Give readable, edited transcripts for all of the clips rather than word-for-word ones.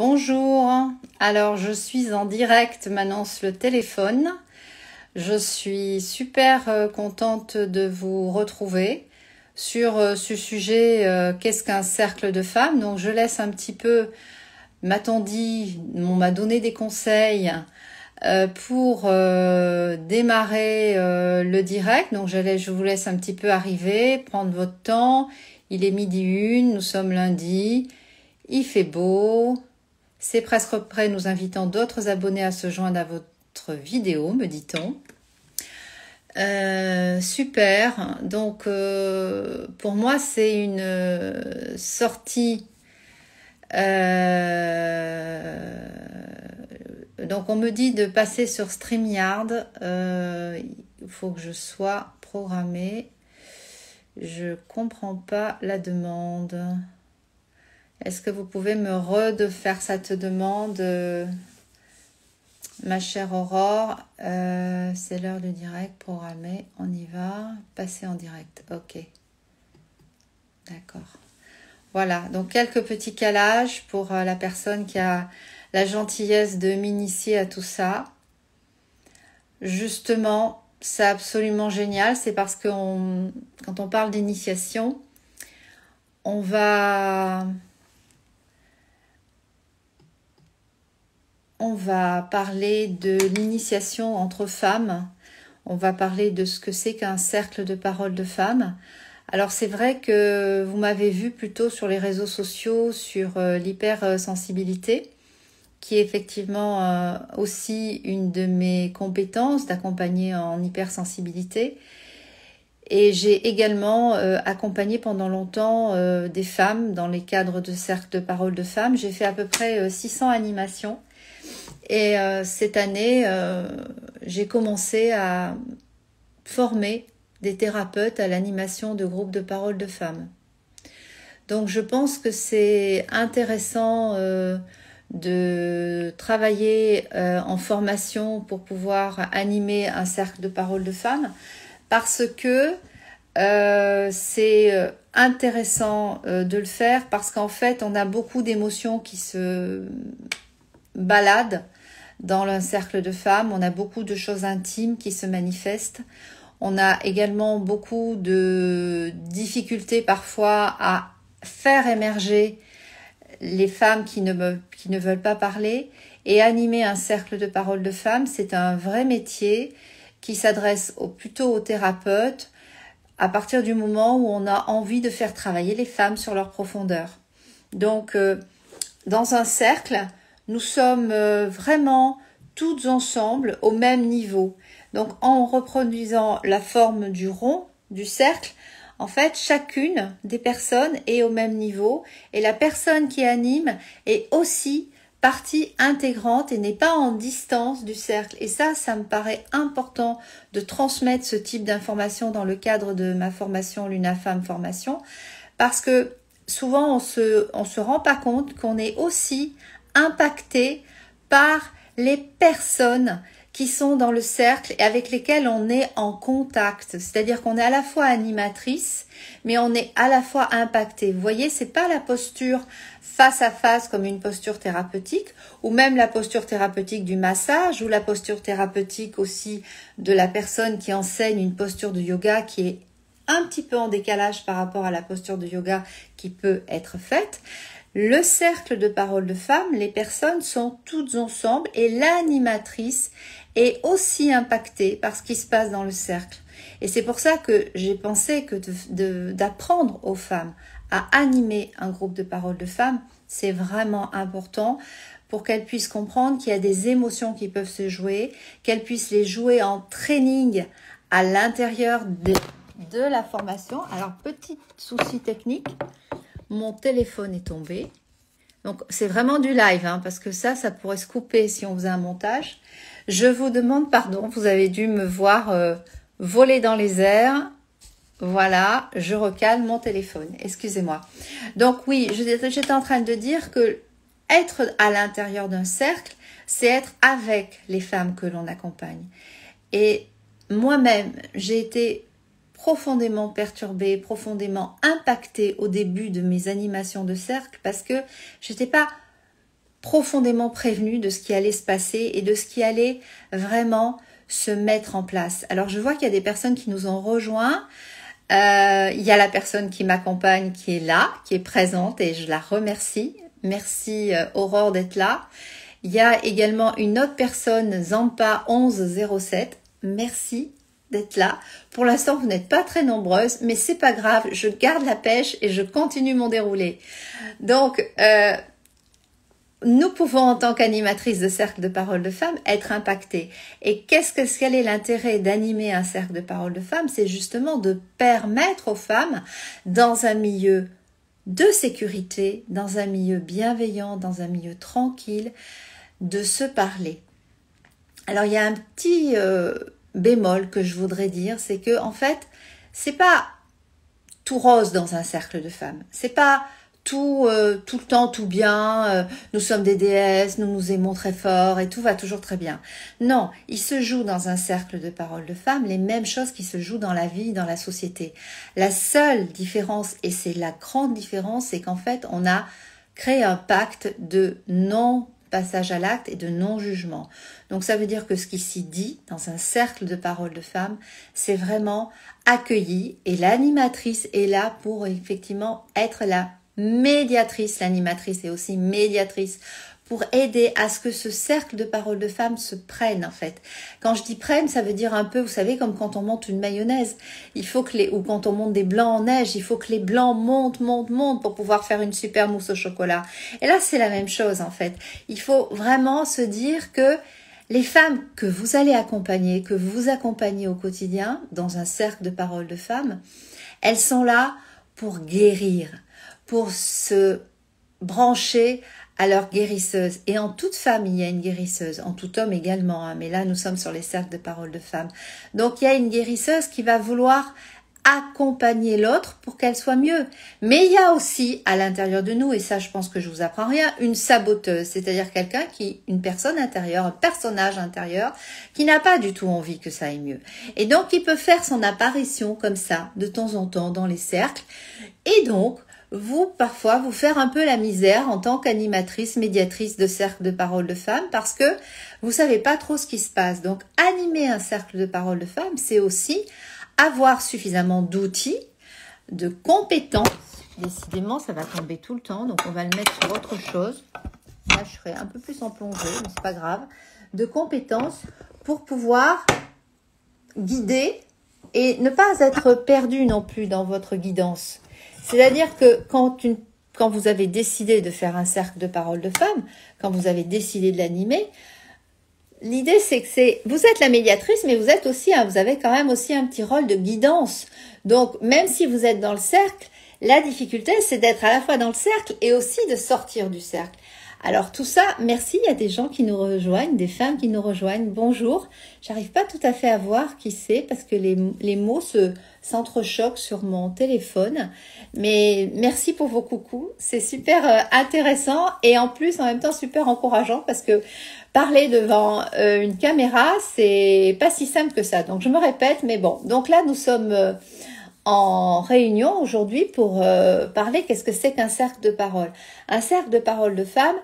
Bonjour, alors je suis en direct maintenant sur le téléphone. Je suis super contente de vous retrouver sur ce sujet qu'est-ce qu'un cercle de femmes. Donc je laisse un petit peu, m'a-t-on dit, on m'a donné des conseils pour démarrer le direct. Donc je vous laisse un petit peu arriver, prendre votre temps. Il est 12h01, nous sommes lundi, il fait beau. C'est presque prêt, nous invitons d'autres abonnés à se joindre à votre vidéo, me dit-on. Super, donc pour moi c'est une sortie. Donc on me dit de passer sur StreamYard. Il faut que je sois programmée. Je comprends pas la demande. Est-ce que vous pouvez me refaire cette demande, ma chère Aurore? C'est l'heure du direct programmé. On y va. Passer en direct. Ok. D'accord. Voilà. Donc, quelques petits calages pour la personne qui a la gentillesse de m'initier à tout ça. Justement, c'est absolument génial. C'est parce que quand on parle d'initiation, on va parler de l'initiation entre femmes. On va parler de ce que c'est qu'un cercle de parole de femmes. Alors c'est vrai que vous m'avez vu plutôt sur les réseaux sociaux, sur l'hypersensibilité, qui est effectivement aussi une de mes compétences d'accompagner en hypersensibilité. Et j'ai également accompagné pendant longtemps des femmes dans les cadres de cercles de parole de femmes. J'ai fait à peu près 600 animations. Et cette année, j'ai commencé à former des thérapeutes à l'animation de groupes de parole de femmes. Donc je pense que c'est intéressant de travailler en formation pour pouvoir animer un cercle de parole de femmes parce que c'est intéressant de le faire parce qu'en fait on a beaucoup d'émotions qui se baladent dans un cercle de femmes, on a beaucoup de choses intimes qui se manifestent. On a également beaucoup de difficultés parfois à faire émerger les femmes qui ne veulent pas parler. Et animer un cercle de parole de femmes, c'est un vrai métier qui s'adresse plutôt aux thérapeutes à partir du moment où on a envie de faire travailler les femmes sur leur profondeur. Donc, dans un cercle, nous sommes vraiment toutes ensemble au même niveau. Donc en reproduisant la forme du rond, du cercle, en fait chacune des personnes est au même niveau et la personne qui anime est aussi partie intégrante et n'est pas en distance du cercle. Et ça me paraît important de transmettre ce type d'information dans le cadre de ma formation Luna Femme Formation parce que souvent on se rend pas compte qu'on est aussi impacté par les personnes qui sont dans le cercle et avec lesquelles on est en contact. C'est-à-dire qu'on est à la fois animatrice, mais on est à la fois impacté. Vous voyez, c'est pas la posture face à face comme une posture thérapeutique, ou même la posture thérapeutique du massage, ou la posture thérapeutique aussi de la personne qui enseigne une posture de yoga qui est un petit peu en décalage par rapport à la posture de yoga qui peut être faite. Le cercle de parole de femmes, les personnes sont toutes ensemble et l'animatrice est aussi impactée par ce qui se passe dans le cercle. Et c'est pour ça que j'ai pensé que d'apprendre aux femmes à animer un groupe de parole de femmes, c'est vraiment important pour qu'elles puissent comprendre qu'il y a des émotions qui peuvent se jouer, qu'elles puissent les jouer en training à l'intérieur de la formation. Alors, petit souci technique. Mon téléphone est tombé. Donc, c'est vraiment du live, hein, parce que ça pourrait se couper si on faisait un montage. Je vous demande pardon, vous avez dû me voir voler dans les airs. Voilà, je recale mon téléphone. Excusez-moi. Donc oui, j'étais en train de dire que être à l'intérieur d'un cercle, c'est être avec les femmes que l'on accompagne. Et moi-même, j'ai été profondément perturbée, profondément impactée au début de mes animations de cercle parce que j'étais pas profondément prévenue de ce qui allait se passer et de ce qui allait vraiment se mettre en place. Alors je vois qu'il y a des personnes qui nous ont rejoints. Il y a la personne qui m'accompagne qui est là, qui est présente et je la remercie. Merci Aurore d'être là. Il y a également une autre personne, Zampa 1107. Merci d'être là. Pour l'instant, vous n'êtes pas très nombreuses, mais c'est pas grave. Je garde la pêche et je continue mon déroulé. Donc, nous pouvons, en tant qu'animatrice de cercle de parole de femmes, être impactées. Et quel est l'intérêt d'animer un cercle de parole de femmes? C'est justement de permettre aux femmes, dans un milieu de sécurité, dans un milieu bienveillant, dans un milieu tranquille, de se parler. Alors, il y a un petit bémol que je voudrais dire, c'est que, en fait, c'est pas tout rose dans un cercle de femmes. C'est pas tout le temps tout bien, nous sommes des déesses, nous nous aimons très fort et tout va toujours très bien. Non, il se joue dans un cercle de parole de femmes les mêmes choses qui se jouent dans la vie, dans la société. La seule différence, et c'est la grande différence, c'est qu'en fait on a créé un pacte de non-passage à l'acte et de non-jugement. Donc ça veut dire que ce qui s'y dit dans un cercle de parole de femmes, c'est vraiment accueilli et l'animatrice est là pour effectivement être la médiatrice, l'animatrice est aussi médiatrice pour aider à ce que ce cercle de parole de femmes se prenne en fait. Quand je dis prenne, ça veut dire un peu, vous savez, comme quand on monte une mayonnaise, il faut que ou quand on monte des blancs en neige, il faut que les blancs montent pour pouvoir faire une super mousse au chocolat. Et là, c'est la même chose en fait. Il faut vraiment se dire que les femmes que vous allez accompagner, que vous accompagnez au quotidien dans un cercle de parole de femmes, elles sont là pour guérir, pour se brancher à leur guérisseuse. Et en toute femme, il y a une guérisseuse, en tout homme également, hein, mais là, nous sommes sur les cercles de parole de femmes. Donc, il y a une guérisseuse qui va vouloir accompagner l'autre pour qu'elle soit mieux. Mais il y a aussi, à l'intérieur de nous, et ça, je pense que je vous apprends rien, une saboteuse, c'est-à-dire une personne intérieure, un personnage intérieur, qui n'a pas du tout envie que ça aille mieux. Et donc, il peut faire son apparition comme ça, de temps en temps, dans les cercles, et donc, parfois, vous faire un peu la misère en tant qu'animatrice, médiatrice de cercle de parole de femmes parce que vous savez pas trop ce qui se passe. Donc, animer un cercle de parole de femmes, c'est aussi avoir suffisamment d'outils, de compétences. Décidément, ça va tomber tout le temps, donc on va le mettre sur autre chose. Là, je serai un peu plus en plongée, mais c'est pas grave. De compétences pour pouvoir guider et ne pas être perdu non plus dans votre guidance. C'est-à-dire que quand vous avez décidé de faire un cercle de parole de femmes, quand vous avez décidé de l'animer, l'idée c'est que vous êtes la médiatrice, mais vous avez quand même aussi un petit rôle de guidance. Donc, même si vous êtes dans le cercle, la difficulté c'est d'être à la fois dans le cercle et aussi de sortir du cercle. Alors tout ça, merci, il y a des gens qui nous rejoignent, des femmes qui nous rejoignent. Bonjour, j'arrive pas tout à fait à voir qui c'est parce que les mots s'entrechoquent sur mon téléphone. Mais merci pour vos coucous, c'est super intéressant et en même temps super encourageant parce que parler devant une caméra, c'est pas si simple que ça. Donc je me répète, mais bon. Donc là, nous sommes en réunion aujourd'hui pour parler qu'est-ce que c'est qu'un cercle de parole. Un cercle de parole de femmes,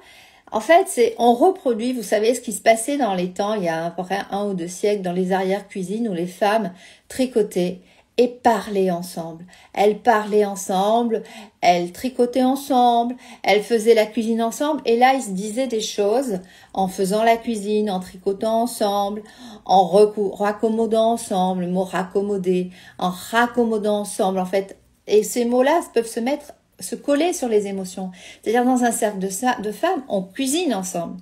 en fait, on reproduit, vous savez, ce qui se passait dans les temps, il y a à peu près 1 ou 2 siècles, dans les arrière-cuisines où les femmes tricotaient et parlaient ensemble. Elles parlaient ensemble, elles tricotaient ensemble, elles faisaient la cuisine ensemble et là, ils se disaient des choses en faisant la cuisine, en tricotant ensemble, en raccommodant ensemble, le mot raccommoder, en raccommodant ensemble, en fait. Et ces mots-là peuvent se coller sur les émotions. C'est-à-dire, dans un cercle de femmes, on cuisine ensemble.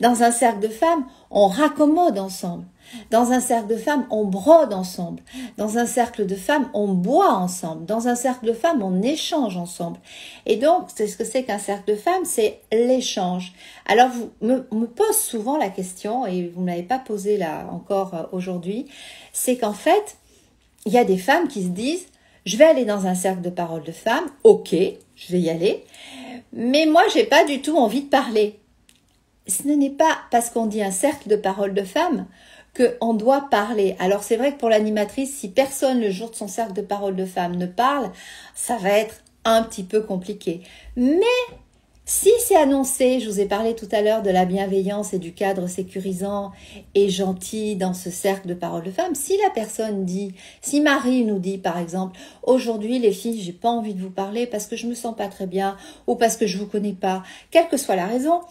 Dans un cercle de femmes, on raccommode ensemble. Dans un cercle de femmes, on brode ensemble. Dans un cercle de femmes, on boit ensemble. Dans un cercle de femmes, on échange ensemble. Et donc, c'est ce que c'est qu'un cercle de femmes, c'est l'échange. Alors, on me pose souvent la question, et vous ne me l'avez pas posée là encore aujourd'hui, c'est qu'en fait, il y a des femmes qui se disent, je vais aller dans un cercle de parole de femmes, ok, je vais y aller, mais moi, j'ai pas du tout envie de parler. Ce n'est pas parce qu'on dit un cercle de parole de femmes qu'on doit parler. Alors c'est vrai que pour l'animatrice, si personne le jour de son cercle de parole de femmes ne parle, ça va être un petit peu compliqué. Mais si c'est annoncé, je vous ai parlé tout à l'heure de la bienveillance et du cadre sécurisant et gentil dans ce cercle de parole de femme. Si la personne dit, si Marie nous dit par exemple, aujourd'hui les filles, j'ai pas envie de vous parler parce que je me sens pas très bien ou parce que je vous connais pas, quelle que soit la raison,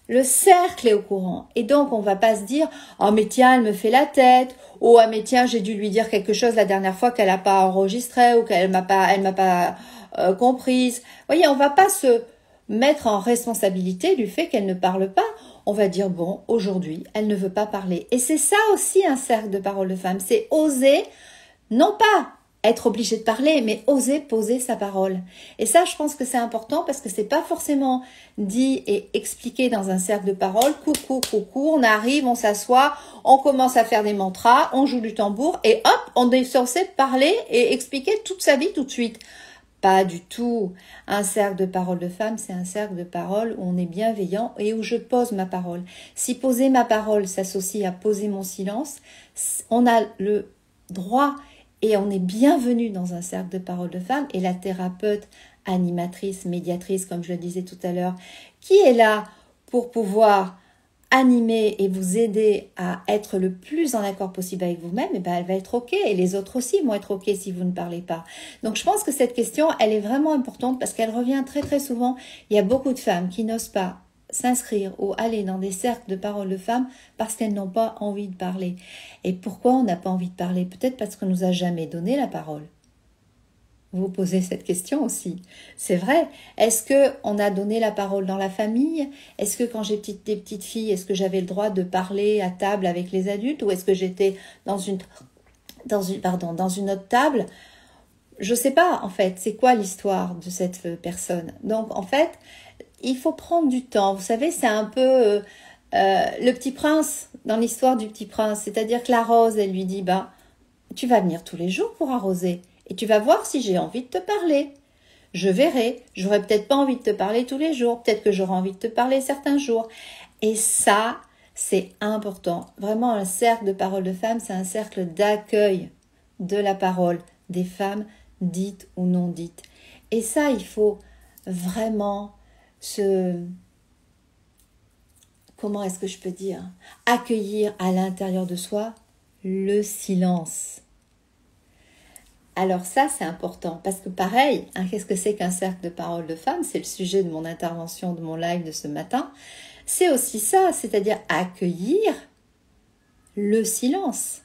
le cercle est au courant. Et donc, on va pas se dire, oh mais tiens, elle me fait la tête, ou ah mais tiens, j'ai dû lui dire quelque chose la dernière fois qu'elle a pas enregistré ou qu'elle m'a pas comprise. Vous voyez, on va pas se mettre en responsabilité du fait qu'elle ne parle pas. On va dire, bon, aujourd'hui, elle ne veut pas parler. Et c'est ça aussi un cercle de parole de femme. C'est oser, non pas être obligé de parler, mais oser poser sa parole. Et ça, je pense que c'est important parce que c'est pas forcément dit et expliqué dans un cercle de parole. Coucou, coucou, on arrive, on s'assoit, on commence à faire des mantras, on joue du tambour et hop, on est censé parler et expliquer toute sa vie tout de suite. Pas du tout. Un cercle de parole de femme, c'est un cercle de parole où on est bienveillant et où je pose ma parole. Si poser ma parole s'associe à poser mon silence, on a le droit et on est bienvenu dans un cercle de parole de femme. Et la thérapeute, animatrice, médiatrice, comme je le disais tout à l'heure, qui est là pour pouvoir animer et vous aider à être le plus en accord possible avec vous-même, et ben elle va être OK. Et les autres aussi vont être OK si vous ne parlez pas. Donc je pense que cette question, elle est vraiment importante parce qu'elle revient très très souvent. Il y a beaucoup de femmes qui n'osent pas s'inscrire ou aller dans des cercles de parole de femmes parce qu'elles n'ont pas envie de parler. Et pourquoi on n'a pas envie de parler? Peut-être parce qu'on nous a jamais donné la parole. Vous posez cette question aussi. C'est vrai. Est-ce que on a donné la parole dans la famille? Est-ce que quand j'étais des petites filles, est-ce que j'avais le droit de parler à table avec les adultes ou est-ce que j'étais dans une autre table? Je sais pas en fait. C'est quoi l'histoire de cette personne? Donc en fait, il faut prendre du temps. Vous savez, c'est un peu le petit prince dans l'histoire du petit prince. C'est-à-dire que la rose, elle lui dit, bah, tu vas venir tous les jours pour arroser. Et tu vas voir si j'ai envie de te parler. Je verrai. J'aurais peut-être pas envie de te parler tous les jours. Peut-être que j'aurai envie de te parler certains jours. Et ça, c'est important. Vraiment, un cercle de parole de femmes, c'est un cercle d'accueil de la parole des femmes, dites ou non dites. Et ça, il faut vraiment comment est-ce que je peux dire, accueillir à l'intérieur de soi le silence. Alors ça, c'est important parce que pareil, qu'est-ce que c'est qu'un cercle de parole de femmes? C'est le sujet de mon intervention, de mon live de ce matin. C'est aussi ça, c'est-à-dire accueillir le silence.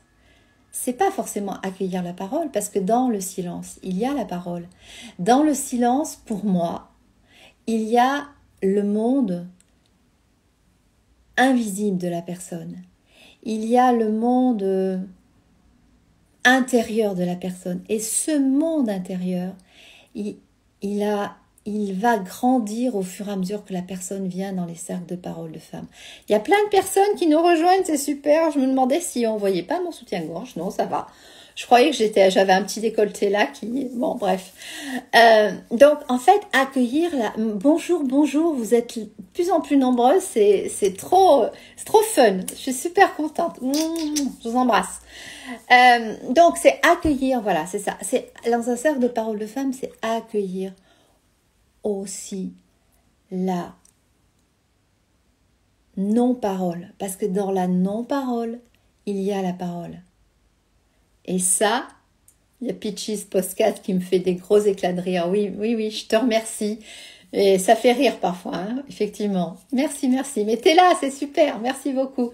C'est pas forcément accueillir la parole parce que dans le silence, il y a la parole. Dans le silence, pour moi, il y a le monde invisible de la personne. Il y a le monde intérieur de la personne. Et ce monde intérieur, il va grandir au fur et à mesure que la personne vient dans les cercles de parole de femmes. Il y a plein de personnes qui nous rejoignent, c'est super. Je me demandais si on voyait pas mon soutien-gorge. Non, ça va. Je croyais que j'avais un petit décolleté là qui... Bon, bref. Donc, en fait, accueillir bonjour, vous êtes de plus en plus nombreuses. C'est trop fun. Je suis super contente. Je vous embrasse. Donc, c'est accueillir, voilà, c'est ça. C'est dans un cercle de parole de femmes, c'est accueillir aussi la non-parole. Parce que dans la non-parole, il y a la parole. Et ça, il y a Peaches Postcat qui me fait des gros éclats de rire. Oui, je te remercie. Et ça fait rire parfois, effectivement. Merci. Mais t'es là, c'est super. Merci beaucoup.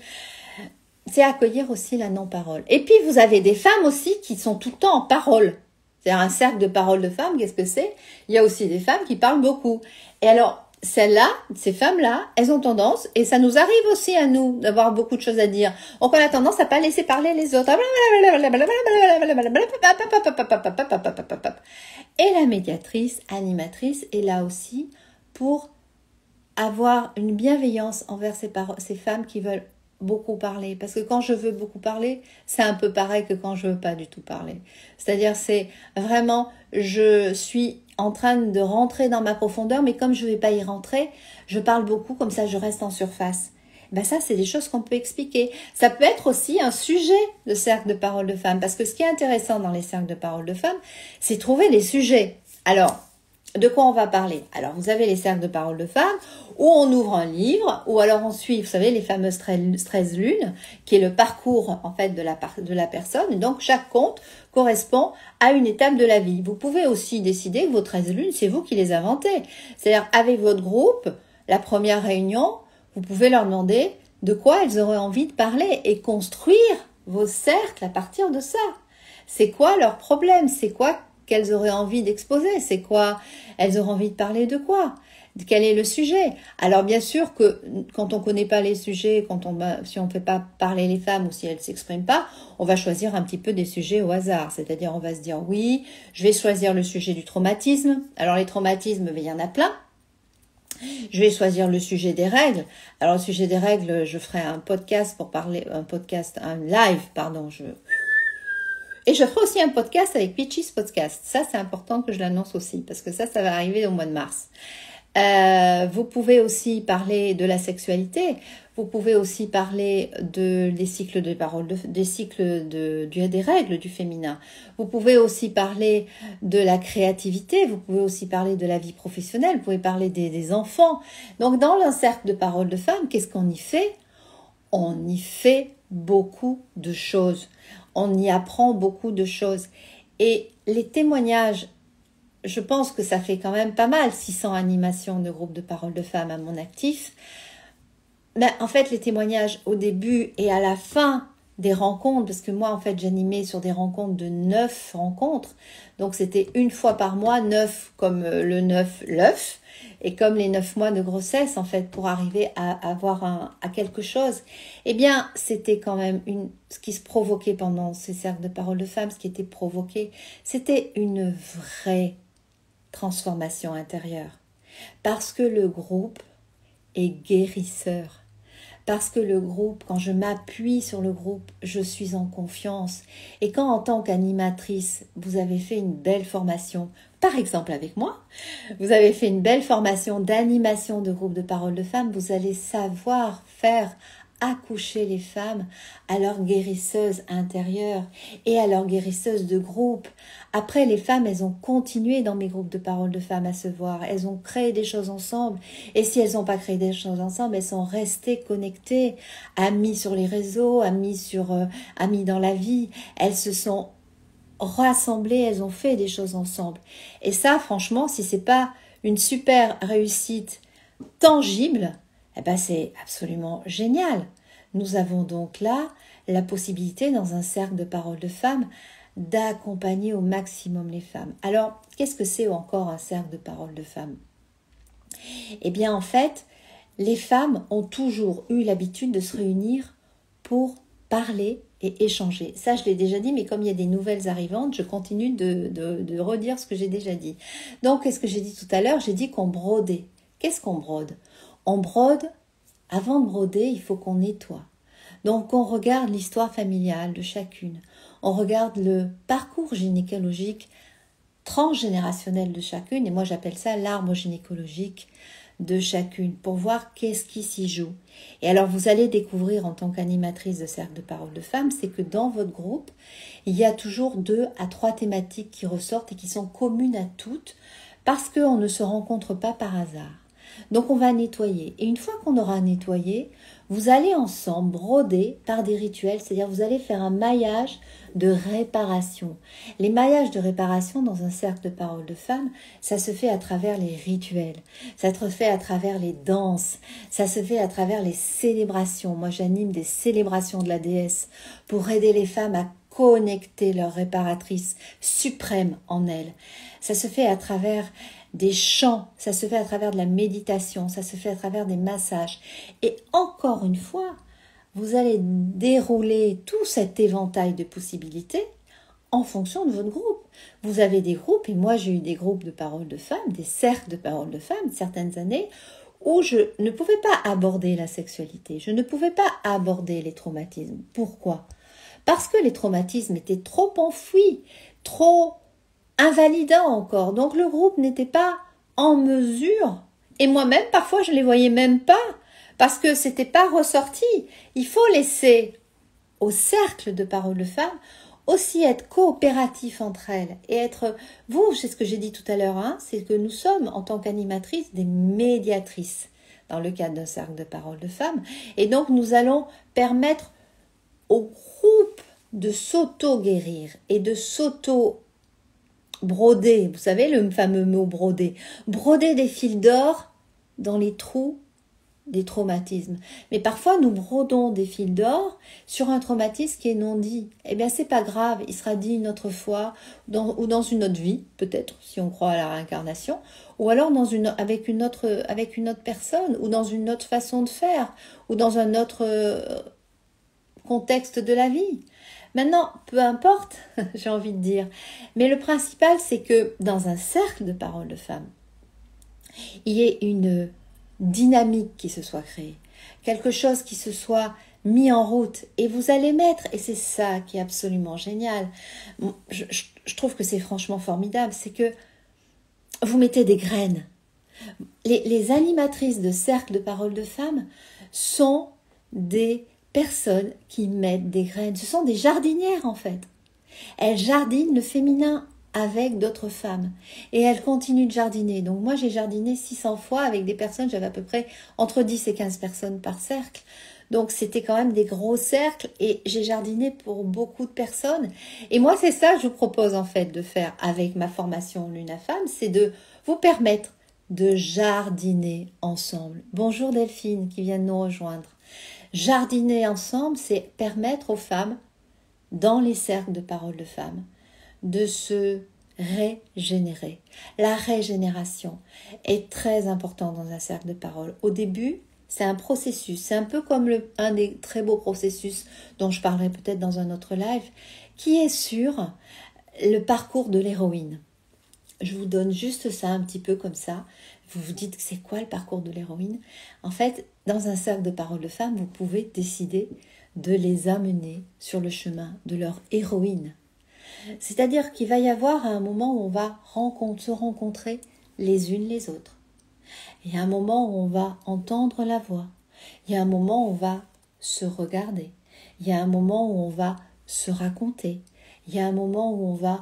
C'est accueillir aussi la non-parole. Et puis, vous avez des femmes aussi qui sont tout le temps en parole. C'est-à-dire un cercle de parole de femmes, qu'est-ce que c'est? Il y a aussi des femmes qui parlent beaucoup. Et alors, celles-là, ces femmes-là, elles ont tendance, et ça nous arrive aussi à nous, d'avoir beaucoup de choses à dire. Donc, on a tendance à pas laisser parler les autres. Et la médiatrice, animatrice est là aussi pour avoir une bienveillance envers ces femmes qui veulent beaucoup parler. Parce que quand je veux beaucoup parler, c'est un peu pareil que quand je veux pas du tout parler. C'est-à-dire, c'est vraiment, je suis en train de rentrer dans ma profondeur, mais comme je ne vais pas y rentrer, je parle beaucoup, comme ça je reste en surface. Ben ça, c'est des choses qu'on peut expliquer. Ça peut être aussi un sujet de cercle de parole de femmes, parce que ce qui est intéressant dans les cercles de parole de femmes, c'est trouver des sujets. Alors, De quoi on va parler? Alors, vous avez les cercles de parole de femmes, où on ouvre un livre, ou alors on suit, vous savez, les fameuses 13 lunes, qui est le parcours, en fait, de la personne. Et donc, chaque conte correspond à une étape de la vie. Vous pouvez aussi décider que vos 13 lunes, c'est vous qui les inventez. C'est-à-dire, avec votre groupe, la première réunion, vous pouvez leur demander de quoi elles auraient envie de parler et construire vos cercles à partir de ça. C'est quoi leur problème? C'est quoi qu'elles auraient envie d'exposer? C'est quoi? Elles auraient envie de parler de quoi? Quel est le sujet? Alors bien sûr que quand on connaît pas les sujets, si on fait pas parler les femmes ou si elles s'expriment pas, on va choisir un petit peu des sujets au hasard. C'est-à-dire on va se dire oui, je vais choisir le sujet du traumatisme. Alors les traumatismes, il y en a plein. Je vais choisir le sujet des règles. Alors le sujet des règles, je ferai un podcast pour parler, un live, pardon, et je ferai aussi un podcast avec Peachy's Podcast. Ça, c'est important que je l'annonce aussi, parce que ça va arriver au mois de mars. Vous pouvez aussi parler de la sexualité. Vous pouvez aussi parler des cycles de parole, des règles du féminin. Vous pouvez aussi parler de la créativité. Vous pouvez aussi parler de la vie professionnelle. Vous pouvez parler des enfants. Donc, dans un cercle de parole de femmes, qu'est-ce qu'on y fait? On y fait beaucoup de choses. On y apprend beaucoup de choses. Et les témoignages, je pense que ça fait quand même pas mal, 600 animations de groupes de parole de femmes à mon actif. Mais en fait, les témoignages au début et à la fin des rencontres, parce que moi, en fait, j'animais sur des rencontres de 9 rencontres. Donc, c'était une fois par mois, 9 comme le 9, l'œuf, et comme les 9 mois de grossesse, en fait, pour arriver à avoir à quelque chose. Eh bien, c'était quand même ce qui se provoquait pendant ces cercles de parole de femmes, ce qui était provoqué, c'était une vraie transformation intérieure. Parce que le groupe est guérisseur. Parce que le groupe, quand je m'appuie sur le groupe, je suis en confiance. Et quand en tant qu'animatrice, vous avez fait une belle formation, par exemple avec moi, vous avez fait une belle formation d'animation de groupe de parole de femmes, vous allez savoir faire accoucher les femmes à leur guérisseuse intérieure et à leur guérisseuse de groupe. Après, les femmes, elles ont continué dans mes groupes de parole de femmes à se voir. Elles ont créé des choses ensemble. Et si elles n'ont pas créé des choses ensemble, elles sont restées connectées, amies sur les réseaux, amies dans la vie. Elles se sont rassemblées, elles ont fait des choses ensemble. Et ça, franchement, si c'est pas une super réussite tangible, eh ben c'est absolument génial. Nous avons donc là la possibilité, dans un cercle de parole de femmes, d'accompagner au maximum les femmes. Alors, qu'est-ce que c'est encore un cercle de parole de femmes? Eh bien, en fait, les femmes ont toujours eu l'habitude de se réunir pour parler et échanger. Ça, je l'ai déjà dit, mais comme il y a des nouvelles arrivantes, je continue de redire ce que j'ai déjà dit. Donc, qu'est-ce que j'ai dit tout à l'heure? J'ai dit qu'on brodait. Qu'est-ce qu'on brode? On brode, avant de broder, il faut qu'on nettoie. Donc, on regarde l'histoire familiale de chacune. On regarde le parcours gynécologique transgénérationnel de chacune. Et moi, j'appelle ça l'arbre gynécologique de chacune pour voir qu'est-ce qui s'y joue. Et alors, vous allez découvrir en tant qu'animatrice de cercle de parole de femmes, c'est que dans votre groupe, il y a toujours 2 à 3 thématiques qui ressortent et qui sont communes à toutes parce qu'on ne se rencontre pas par hasard. Donc on va nettoyer. Et une fois qu'on aura nettoyé, vous allez ensemble broder par des rituels, c'est-à-dire vous allez faire un maillage de réparation. Les maillages de réparation dans un cercle de parole de femmes, ça se fait à travers les rituels, ça se fait à travers les danses, ça se fait à travers les célébrations. Moi j'anime des célébrations de la déesse pour aider les femmes à connecter leur réparatrice suprême en elles. Ça se fait à travers des chants, ça se fait à travers de la méditation, ça se fait à travers des massages. Et encore une fois, vous allez dérouler tout cet éventail de possibilités en fonction de votre groupe. Vous avez des groupes, et moi j'ai eu des groupes de parole de femmes, des cercles de parole de femmes, certaines années, où je ne pouvais pas aborder la sexualité, je ne pouvais pas aborder les traumatismes. Pourquoi? Parce que les traumatismes étaient trop enfouis, trop invalidant encore. Donc le groupe n'était pas en mesure, et moi-même parfois je les voyais même pas, parce que c'était pas ressorti. Il faut laisser au cercle de parole de femmes aussi être coopératifs entre elles et être, vous, c'est ce que j'ai dit tout à l'heure, hein, c'est que nous sommes en tant qu'animatrices des médiatrices dans le cadre d'un cercle de parole de femmes. Et donc nous allons permettre au groupe de s'auto-guérir et de s'auto-broder. Vous savez le fameux mot broder. Broder des fils d'or dans les trous des traumatismes. Mais parfois, nous brodons des fils d'or sur un traumatisme qui est non dit. Eh bien, c'est pas grave, il sera dit une autre fois, ou dans une autre vie, peut-être, si on croit à la réincarnation, ou alors avec une autre personne, ou dans une autre façon de faire, ou dans un autre contexte de la vie. Maintenant, peu importe, j'ai envie de dire, mais le principal, c'est que dans un cercle de paroles de femmes, il y ait une dynamique qui se soit créée, quelque chose qui se soit mis en route, et vous allez mettre, et c'est ça qui est absolument génial, je trouve que c'est franchement formidable, c'est que vous mettez des graines. Les animatrices de cercles de paroles de femmes sont des personnes qui mettent des graines, ce sont des jardinières en fait. Elles jardinent le féminin avec d'autres femmes. Et elles continuent de jardiner. Donc moi, j'ai jardiné 600 fois avec des personnes, j'avais à peu près entre 10 et 15 personnes par cercle. Donc c'était quand même des gros cercles et j'ai jardiné pour beaucoup de personnes. Et moi, c'est ça que je vous propose en fait de faire avec ma formation Luna Femme, c'est de vous permettre de jardiner ensemble. Bonjour Delphine qui vient de nous rejoindre. Jardiner ensemble, c'est permettre aux femmes, dans les cercles de paroles de femmes, de se régénérer. La régénération est très importante dans un cercle de parole. Au début, c'est un processus. C'est un peu comme un des très beaux processus dont je parlerai peut-être dans un autre live, qui est sur le parcours de l'héroïne. Je vous donne juste ça un petit peu comme ça. Vous vous dites que c'est quoi le parcours de l'héroïne? En fait, dans un cercle de paroles de femmes, vous pouvez décider de les amener sur le chemin de leur héroïne. C'est-à-dire qu'il va y avoir un moment où on va se rencontrer les unes les autres. Il y a un moment où on va entendre la voix. Il y a un moment où on va se regarder. Il y a un moment où on va se raconter. Il y a un moment où on va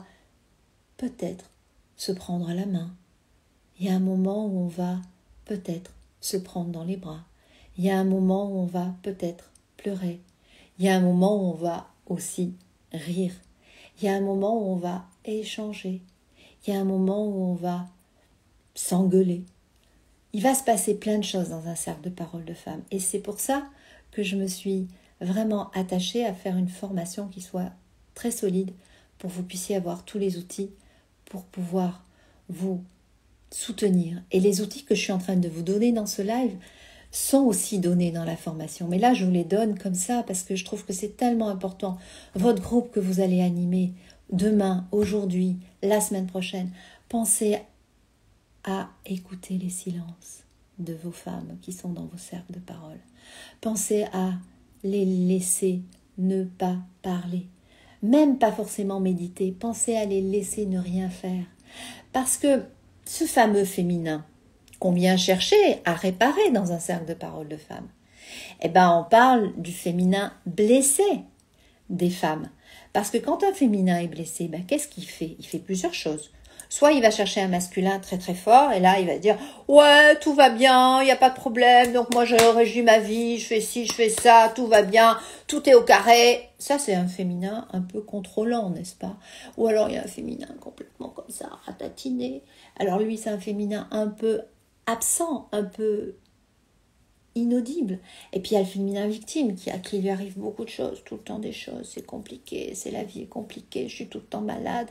peut-être se prendre à la main. Il y a un moment où on va peut-être se prendre dans les bras. Il y a un moment où on va peut-être pleurer. Il y a un moment où on va aussi rire. Il y a un moment où on va échanger. Il y a un moment où on va s'engueuler. Il va se passer plein de choses dans un cercle de paroles de femmes. Et c'est pour ça que je me suis vraiment attachée à faire une formation qui soit très solide pour que vous puissiez avoir tous les outils pour pouvoir vous soutenir. Et les outils que je suis en train de vous donner dans ce live sont aussi donnés dans la formation. Mais là, je vous les donne comme ça parce que je trouve que c'est tellement important. Votre groupe que vous allez animer demain, aujourd'hui, la semaine prochaine, pensez à écouter les silences de vos femmes qui sont dans vos cercles de parole. Pensez à les laisser ne pas parler. Même pas forcément méditer. Pensez à les laisser ne rien faire. Parce que ce fameux féminin qu'on vient chercher à réparer dans un cercle de paroles de femmes, eh ben on parle du féminin blessé des femmes. Parce que quand un féminin est blessé, ben qu'est-ce qu'il fait? Il fait plusieurs choses. Soit il va chercher un masculin très très fort et là il va dire « Ouais, tout va bien, il n'y a pas de problème, donc moi je régis ma vie, je fais ci, je fais ça, tout va bien, tout est au carré. » Ça c'est un féminin un peu contrôlant, n'est-ce pas? Ou alors il y a un féminin complètement comme ça, ratatiné. Alors lui c'est un féminin un peu absent, un peu inaudible. Et puis il y a le féminin victime qui lui arrive beaucoup de choses, tout le temps des choses, c'est compliqué, la vie est compliquée, je suis tout le temps malade,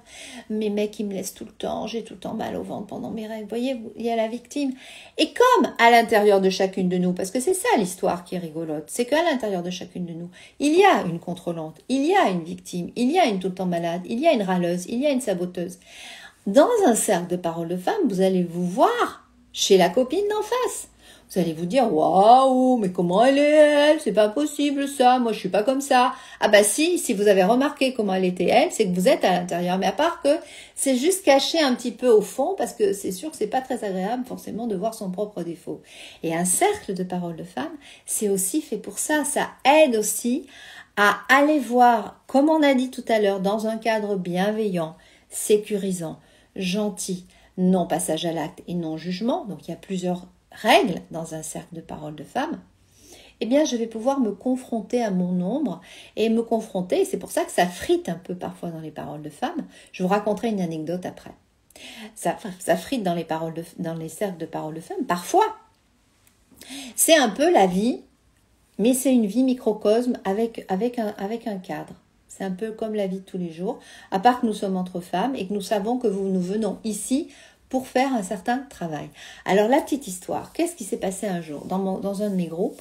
mes mecs ils me laissent tout le temps, j'ai tout le temps mal au ventre pendant mes règles. Vous voyez, il y a la victime. Et comme à l'intérieur de chacune de nous, parce que c'est ça l'histoire qui est rigolote, c'est qu'à l'intérieur de chacune de nous, il y a une contrôlante, il y a une victime, il y a une tout le temps malade, il y a une râleuse, il y a une saboteuse. Dans un cercle de paroles de femmes, vous allez vous voir chez la copine d'en face. Vous allez vous dire, waouh, mais comment elle est elle? C'est pas possible ça, moi je suis pas comme ça. Ah bah si vous avez remarqué comment elle était elle, c'est que vous êtes à l'intérieur. Mais à part que c'est juste caché un petit peu au fond, parce que c'est sûr que c'est pas très agréable forcément de voir son propre défaut. Et un cercle de paroles de femmes, c'est aussi fait pour ça. Ça aide aussi à aller voir, comme on a dit tout à l'heure, dans un cadre bienveillant, sécurisant, gentil, non passage à l'acte et non jugement, donc il y a plusieurs règles dans un cercle de parole de femme, eh bien je vais pouvoir me confronter à mon ombre et me confronter, c'est pour ça que ça frite un peu parfois dans les paroles de femme. Je vous raconterai une anecdote après. Ça frite dans les cercles de parole de femme. Parfois, c'est un peu la vie, mais c'est une vie microcosme avec un cadre. C'est un peu comme la vie de tous les jours, à part que nous sommes entre femmes et que nous savons que nous venons ici pour faire un certain travail. Alors la petite histoire, qu'est-ce qui s'est passé un jour dans un de mes groupes?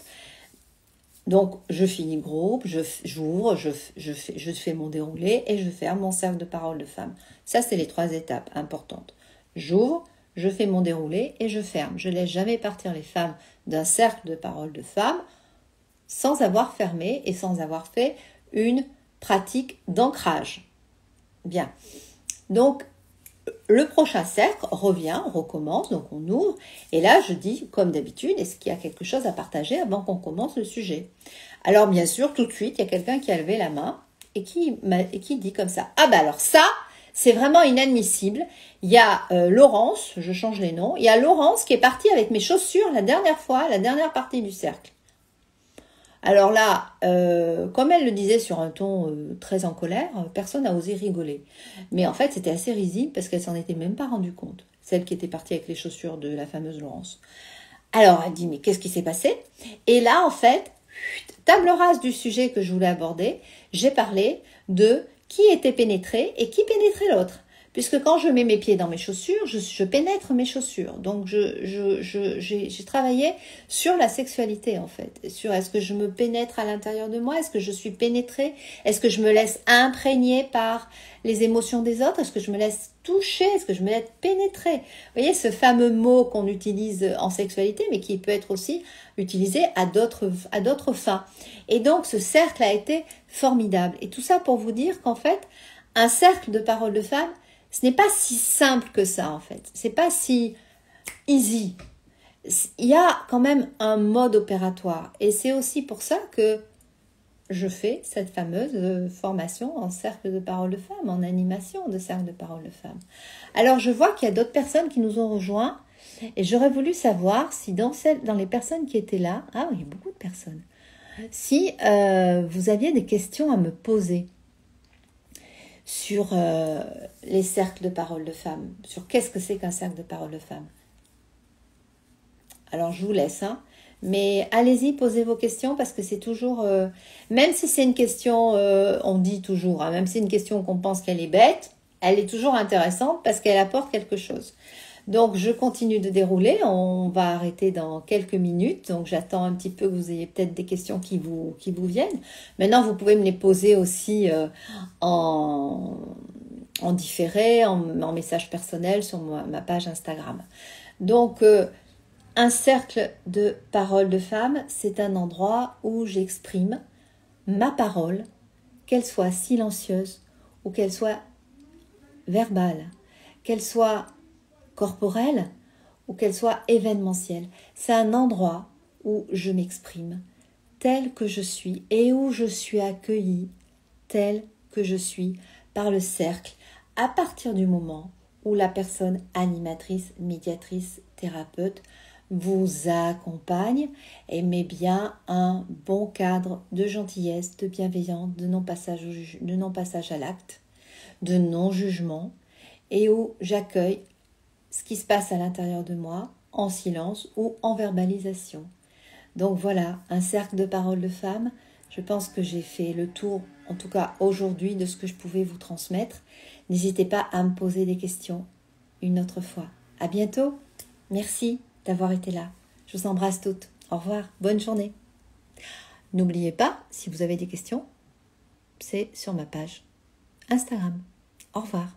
Donc je finis le groupe, j'ouvre, je fais mon déroulé et je ferme mon cercle de parole de femme. Ça c'est les 3 étapes importantes. J'ouvre, je fais mon déroulé et je ferme. Je ne laisse jamais partir les femmes d'un cercle de parole de femme sans avoir fermé et sans avoir fait une pratique d'ancrage. Bien. Donc, le prochain cercle revient, on recommence, donc on ouvre. Et là, je dis, comme d'habitude, est-ce qu'il y a quelque chose à partager avant qu'on commence le sujet? Alors, bien sûr, tout de suite, il y a quelqu'un qui a levé la main et qui dit comme ça. Ah ben alors ça, c'est vraiment inadmissible. Il y a Laurence, je change les noms, il y a Laurence qui est partie avec mes chaussures la dernière fois, la dernière partie du cercle. Alors là, comme elle le disait sur un ton très en colère, personne n'a osé rigoler. Mais en fait, c'était assez risible parce qu'elle s'en était même pas rendue compte, celle qui était partie avec les chaussures de la fameuse Laurence. Alors, elle dit, mais qu'est-ce qui s'est passé? Et là, en fait, table rase du sujet que je voulais aborder, j'ai parlé de qui était pénétré et qui pénétrait l'autre. Puisque quand je mets mes pieds dans mes chaussures, je pénètre mes chaussures. Donc, j'ai travaillé sur la sexualité, en fait. Sur est-ce que je me pénètre à l'intérieur de moi? Est-ce que je suis pénétrée? Est-ce que je me laisse imprégner par les émotions des autres? Est-ce que je me laisse toucher? Est-ce que je me laisse pénétrer? Vous voyez, ce fameux mot qu'on utilise en sexualité, mais qui peut être aussi utilisé à d'autres fins. Et donc, ce cercle a été formidable. Et tout ça pour vous dire qu'en fait, un cercle de parole de femme, ce n'est pas si simple que ça, en fait. C'est pas si easy. Il y a quand même un mode opératoire. Et c'est aussi pour ça que je fais cette fameuse formation en cercle de parole de femme, en animation de cercle de parole de femme. Alors, je vois qu'il y a d'autres personnes qui nous ont rejoints. Et j'aurais voulu savoir si dans les personnes qui étaient là, ah oui, il y a beaucoup de personnes, si vous aviez des questions à me poser sur les cercles de parole de femmes, sur qu'est-ce que c'est qu'un cercle de parole de femmes. Alors je vous laisse, hein, mais allez-y, posez vos questions parce que c'est toujours, même si c'est une question, on dit toujours, hein, même si c'est une question qu'on pense qu'elle est bête, elle est toujours intéressante parce qu'elle apporte quelque chose. Donc, je continue de dérouler. On va arrêter dans quelques minutes. Donc, j'attends un petit peu que vous ayez peut-être des questions qui vous viennent. Maintenant, vous pouvez me les poser aussi en différé, en message personnel sur ma page Instagram. Donc, un cercle de parole de femme, c'est un endroit où j'exprime ma parole, qu'elle soit silencieuse ou qu'elle soit verbale, qu'elle soit corporelle ou qu'elle soit événementielle. C'est un endroit où je m'exprime tel que je suis et où je suis accueillie tel que je suis par le cercle à partir du moment où la personne animatrice, médiatrice, thérapeute vous accompagne et met bien un bon cadre de gentillesse, de bienveillance, de non-passage à l'acte, de non-jugement et où j'accueille ce qui se passe à l'intérieur de moi en silence ou en verbalisation. Donc voilà, un cercle de parole de femme. Je pense que j'ai fait le tour, en tout cas aujourd'hui, de ce que je pouvais vous transmettre. N'hésitez pas à me poser des questions une autre fois. À bientôt. Merci d'avoir été là. Je vous embrasse toutes. Au revoir. Bonne journée. N'oubliez pas, si vous avez des questions, c'est sur ma page Instagram. Au revoir.